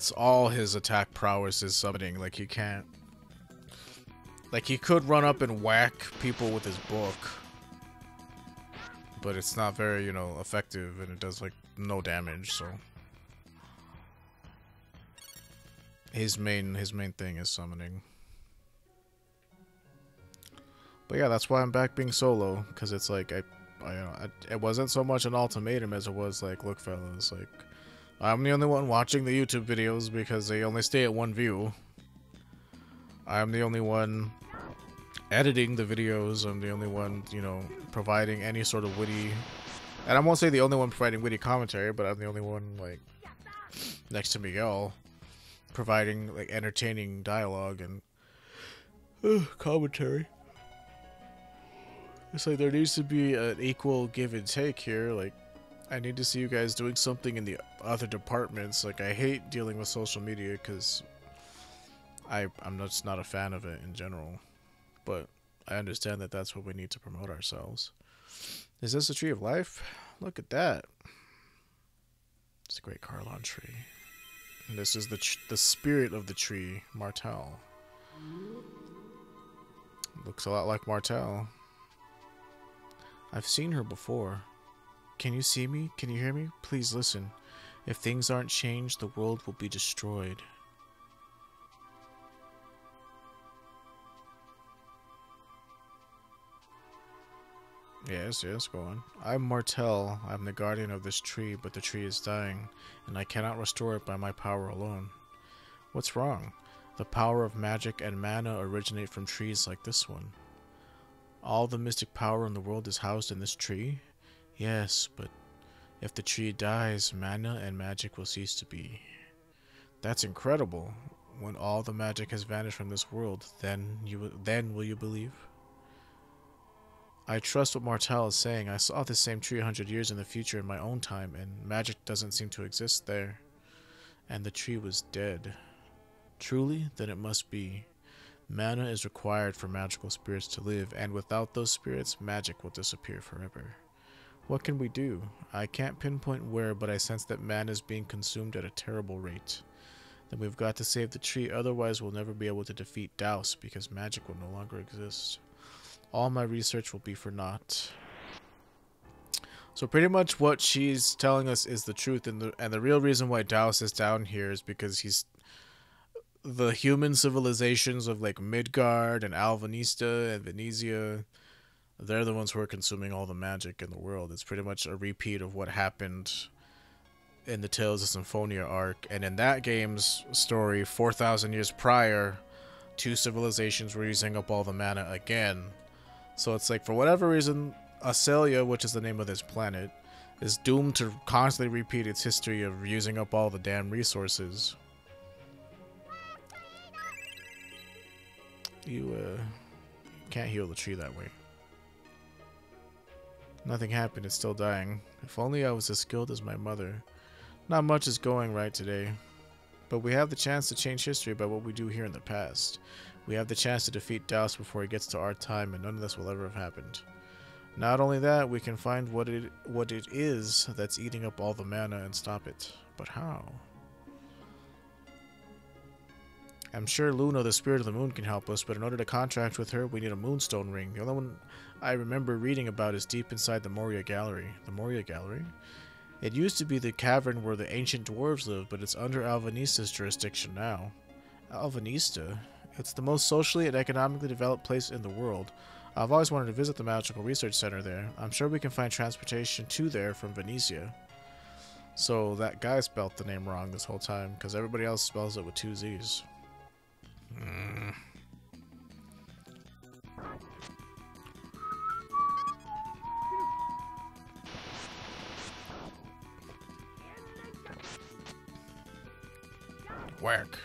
It's all his attack prowess is summoning. Like, he can't... Like, he could run up and whack people with his book. But it's not very, you know, effective, and it does, like, no damage, so... His main thing is summoning. But yeah, that's why I'm back being solo, because it's like, it wasn't so much an ultimatum as it was like, look fellas, like, I'm the only one watching the YouTube videos because they only stay at 1 view. I'm the only one editing the videos. I'm the only one, you know, providing any sort of witty, and I won't say the only one providing witty commentary, but I'm the only one, like, next to Miguel, providing, like, entertaining dialogue and commentary. It's like there needs to be an equal give and take here. Like, I need to see you guys doing something in the other departments. Like, I hate dealing with social media because I'm just not a fan of it in general. But I understand that that's what we need to promote ourselves. Is this a tree of life? Look at that. It's a great Carlon tree. And this is the spirit of the tree, Martel. Looks a lot like Martel. I've seen her before. Can you see me? Can you hear me? Please listen. If things aren't changed, the world will be destroyed. Yes, go on. I'm Martel. I'm the guardian of this tree, but the tree is dying, and I cannot restore it by my power alone. What's wrong? The power of magic and mana originate from trees like this one. All the mystic power in the world is housed in this tree? Yes, but if the tree dies, mana and magic will cease to be. That's incredible. When all the magic has vanished from this world, then will you believe? I trust what Martel is saying. I saw this same tree 100 years in the future in my own time, and magic doesn't seem to exist there. And the tree was dead. Truly, then it must be. Mana is required for magical spirits to live, and without those spirits, magic will disappear forever. What can we do? I can't pinpoint where, but I sense that mana is being consumed at a terrible rate. Then we've got to save the tree, otherwise we'll never be able to defeat Douse, because magic will no longer exist. All my research will be for naught. So pretty much what she's telling us is the truth, and the real reason why Douse is down here is because the human civilizations of like Midgard and Alvanista and Venezia, they're the ones who are consuming all the magic in the world. It's pretty much a repeat of what happened in the Tales of Symphonia arc, and in that game's story 4,000 years prior, 2 civilizations were using up all the mana again. So it's like, for whatever reason, Acelia, which is the name of this planet, is doomed to constantly repeat its history of using up all the damn resources. You can't heal the tree that way. Nothing happened, it's still dying. If only I was as skilled as my mother. Not much is going right today. But we have the chance to change history by what we do here in the past. We have the chance to defeat Douse before he gets to our time, and none of this will ever have happened. Not only that, we can find what it is that's eating up all the mana and stop it. But how? I'm sure Luna, the spirit of the moon, can help us, but in order to contract with her, we need a moonstone ring. The only one I remember reading about is deep inside the Moria Gallery. The Moria Gallery? It used to be the cavern where the ancient dwarves lived, but it's under Alvanista's jurisdiction now. Alvanista? It's the most socially and economically developed place in the world. I've always wanted to visit the Magical Research Center there. I'm sure we can find transportation to there from Venezia. So that guy spelled the name wrong this whole time, because everybody else spells it with 2 Z's. Work.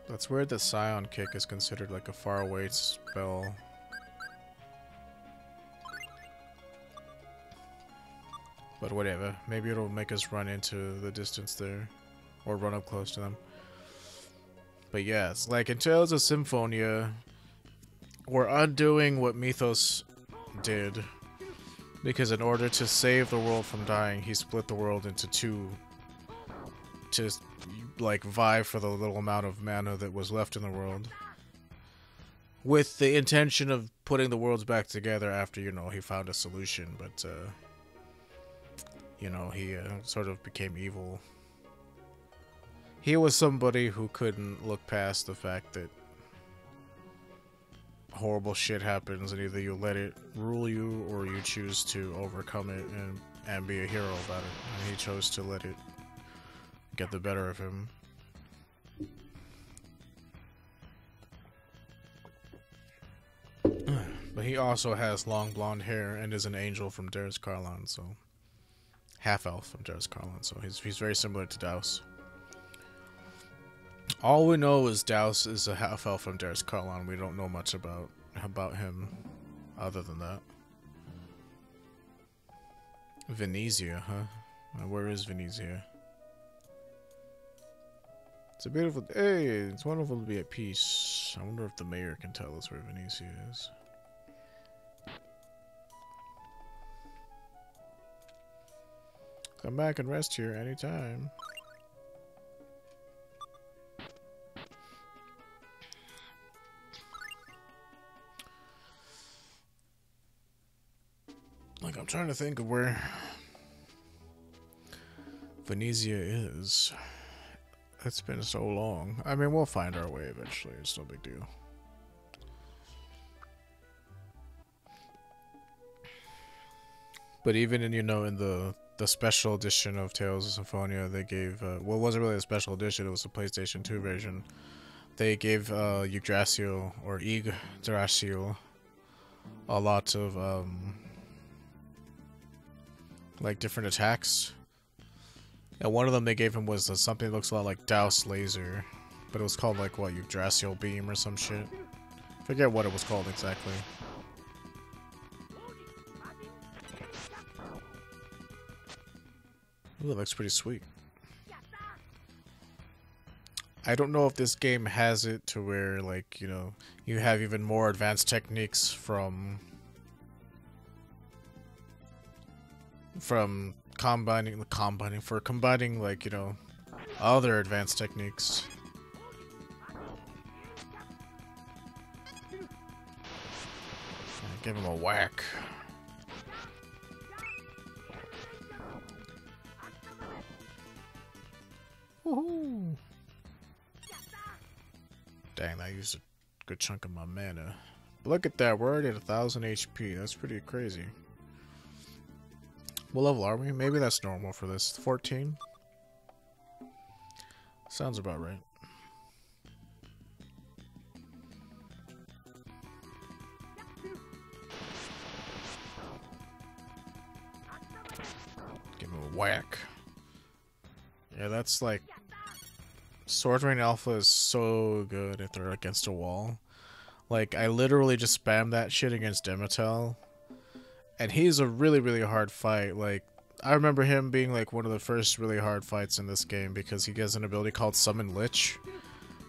That's weird that Scion Kick is considered like a faraway spell. But whatever. Maybe it'll make us run into the distance there. Or run up close to them. But yes, like in Tales of Symphonia, we're undoing what Mythos did. Because in order to save the world from dying, he split the world into two to, like, vie for the little amount of mana that was left in the world. With the intention of putting the worlds back together after, you know, he found a solution. But, you know, he sort of became evil. He was somebody who couldn't look past the fact that horrible shit happens and either you let it rule you or you choose to overcome it and be a hero about it. And he chose to let it get the better of him. But he also has long blonde hair and is an angel from Darius Carlon, so half-elf from Darius Carlon, so he's very similar to Daus. All we know is Daus is a half-elf from Darius Carlon. We don't know much about him other than that. Venezia, huh? Where is Venezia? It's a beautiful... Hey, it's wonderful to be at peace. I wonder if the mayor can tell us where Venezia is. Come back and rest here anytime. Like, I'm trying to think of where Venezia is. It's been so long. I mean, we'll find our way eventually. It's no big deal. But even in, you know, in the special edition of Tales of Symphonia, they gave, well, it wasn't really a special edition, it was a PlayStation 2 version. They gave Yggdrasil, or Yggdrasil, a lot of, like, different attacks. And one of them they gave him was something that looks a lot like Daus Laser, but it was called, like, what, Yggdrasil Beam or some shit? Forget what it was called exactly. Ooh, that looks pretty sweet. I don't know if this game has it to where, like, you know, you have even more advanced techniques from combining, like, you know, other advanced techniques. Give him a whack. Woohoo! Dang, that used a good chunk of my mana. But look at that, we're already at 1000 HP. That's pretty crazy. What level are we? Maybe that's normal for this. 14? Sounds about right. Give him a whack. Yeah, that's like... Sword Rain Alpha is so good if they're against a wall. Like, I literally just spammed that shit against Demetel. And he's a really, really hard fight. Like, I remember him being like one of the first really hard fights in this game because he has an ability called Summon Lich.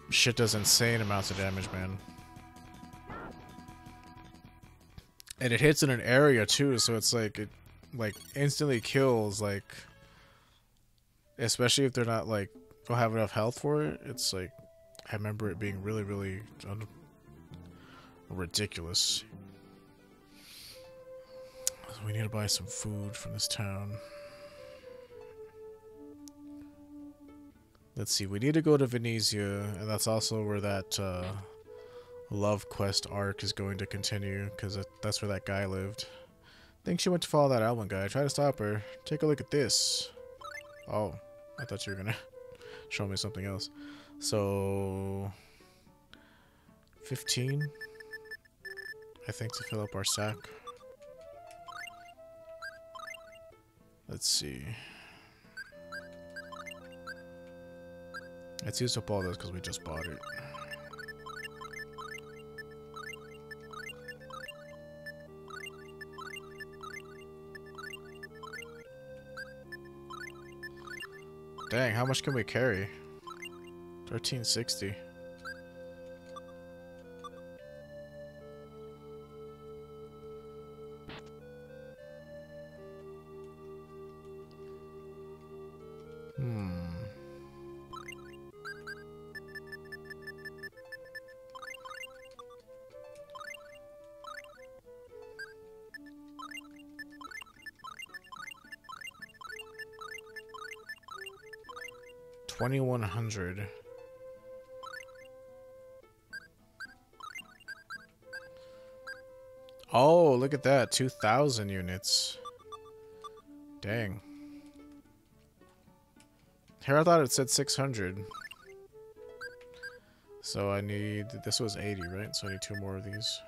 Shit does insane amounts of damage, man. And it hits in an area too, so it's like, it like instantly kills, like, especially if they're not like, don't have enough health for it. It's like, I remember it being really, really ridiculous. We need to buy some food from this town. Let's see, we need to go to Venezia, and that's also where that Love Quest arc is going to continue, because that's where that guy lived. I think she went to follow that Alvin guy. Try to stop her. Take a look at this. Oh, I thought you were gonna show me something else. So 15, I think, to fill up our sack. Let's see. Let's use up all this because we just bought it. Dang, how much can we carry? 1360. 2,100. Oh, look at that. 2,000 units. Dang. Here I thought it said 600. So I need... This was 80, right? So I need 2 more of these.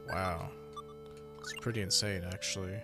Wow. It's pretty insane, actually.